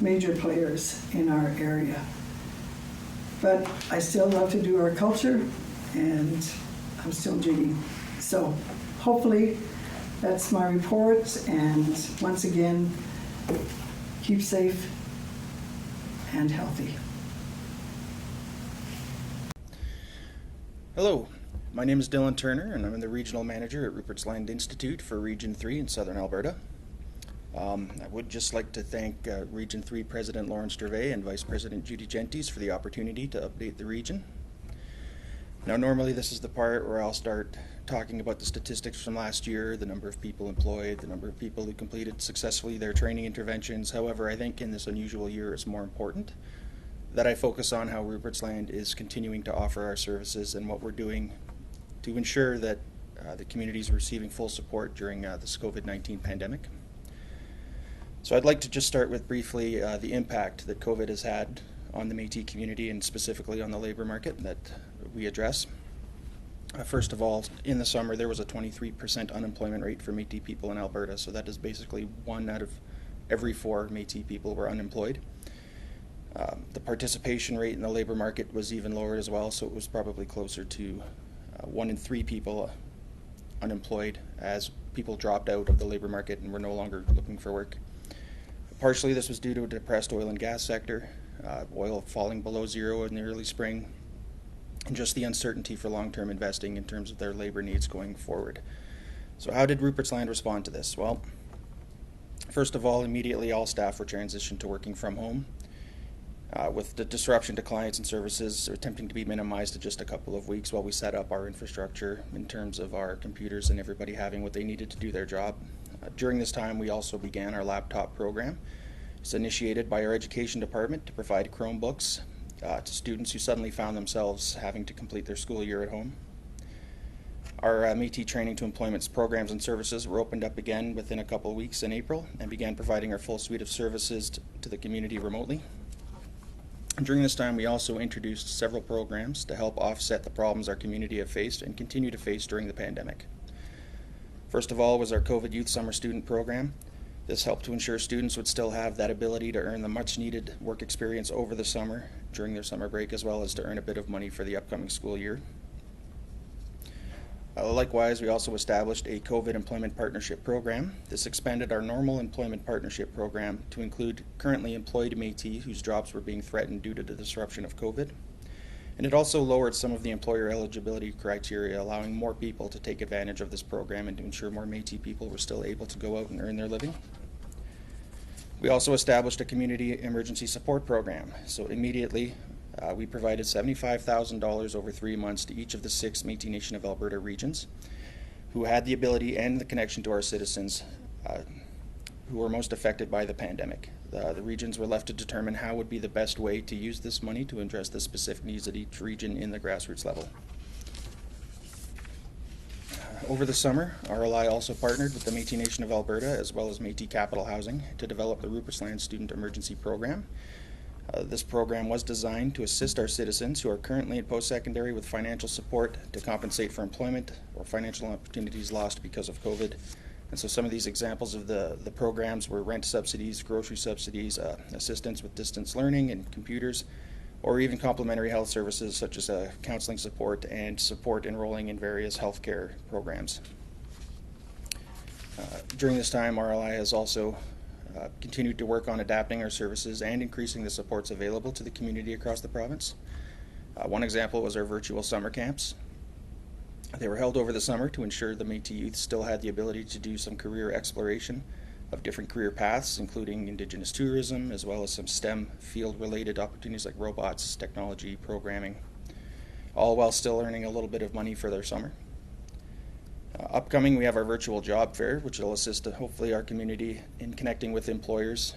players in our area. But I still love to do our culture, and I'm still jigging. So hopefully that's my report, and once again, keep safe and healthy. Hello, my name is Dylan Turner, and I'm the Regional Manager at Rupert's Land Institute for Region 3 in Southern Alberta. I would just like to thank Region 3 President Lawrence Gervais and Vice President Judy Gentis for the opportunity to update the region. Now, normally this is the part where I'll start talking about the statistics from last year, the number of people employed, the number of people who completed successfully their training interventions. However, I think in this unusual year it's more important that I focus on how Rupert's Land is continuing to offer our services and what we're doing to ensure that the community is receiving full support during this COVID-19 pandemic. So I'd like to just start with briefly the impact that COVID has had on the Métis community and specifically on the labor market that we address. First of all, in the summer there was a 23% unemployment rate for Métis people in Alberta, so that is basically 1 out of every 4 Métis people were unemployed. The participation rate in the labor market was even lower as well, so it was probably closer to 1 in 3 people unemployed as people dropped out of the labor market and were no longer looking for work. Partially this was due to a depressed oil and gas sector, oil falling below zero in the early spring, and just the uncertainty for long-term investing in terms of their labor needs going forward. So how did Rupert's Land respond to this? Well, first of all, immediately all staff were transitioned to working from home, with the disruption to clients and services attempting to be minimized to just a couple of weeks while we set up our infrastructure in terms of our computers and everybody having what they needed to do their job. During this time, we also began our laptop program. It's initiated by our education department to provide Chromebooks to students who suddenly found themselves having to complete their school year at home. Our Métis Training to Employment programs and services were opened up again within a couple of weeks in April and began providing our full suite of services to the community remotely. And during this time, we also introduced several programs to help offset the problems our community have faced and continue to face during the pandemic. First of all was our COVID Youth Summer Student Program. This helped to ensure students would still have that ability to earn the much needed work experience over the summer during their summer break, as well as to earn a bit of money for the upcoming school year. Likewise, we also established a COVID Employment Partnership Program. This expanded our normal employment partnership program to include currently employed Métis whose jobs were being threatened due to the disruption of COVID. And it also lowered some of the employer eligibility criteria, allowing more people to take advantage of this program and to ensure more Métis people were still able to go out and earn their living. We also established a community emergency support program. So immediately, we provided $75,000 over 3 months to each of the 6 Métis Nation of Alberta regions who had the ability and the connection to our citizens who were most affected by the pandemic. The regions were left to determine how would be the best way to use this money to address the specific needs at each region in the grassroots level. Over the summer, RLI also partnered with the Métis Nation of Alberta as well as Métis Capital Housing to develop the Rupert's Land Student Emergency Program. This program was designed to assist our citizens who are currently in post-secondary with financial support to compensate for employment or financial opportunities lost because of COVID. And so some of these examples of the programs were rent subsidies, grocery subsidies, assistance with distance learning and computers, or even complementary health services such as counseling support and support enrolling in various healthcare programs. During this time, RLI has also continued to work on adapting our services and increasing the supports available to the community across the province. One example was our virtual summer camps. They were held over the summer to ensure the Métis youth still had the ability to do some career exploration of different career paths, including Indigenous tourism, as well as some STEM field-related opportunities like robots, technology, programming, all while still earning a little bit of money for their summer. Upcoming, we have our virtual job fair, which will assist hopefully our community in connecting with employers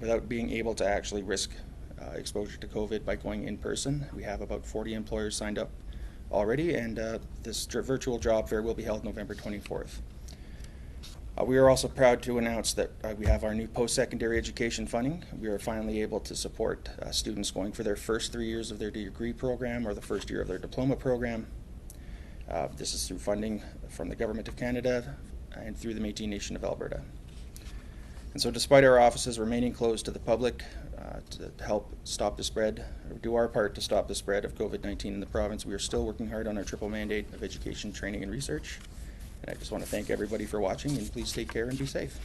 without being able to actually risk exposure to COVID by going in person. We have about 40 employers signed up already, and this virtual job fair will be held November 24th. We are also proud to announce that we have our new post-secondary education funding. We are finally able to support students going for their first 3 years of their degree program or the first year of their diploma program. This is through funding from the Government of Canada and through the Métis Nation of Alberta. And so despite our offices remaining closed to the public to help stop the spread, or do our part to stop the spread of COVID-19 in the province, we are still working hard on our triple mandate of education, training, and research. And I just want to thank everybody for watching, and please take care and be safe.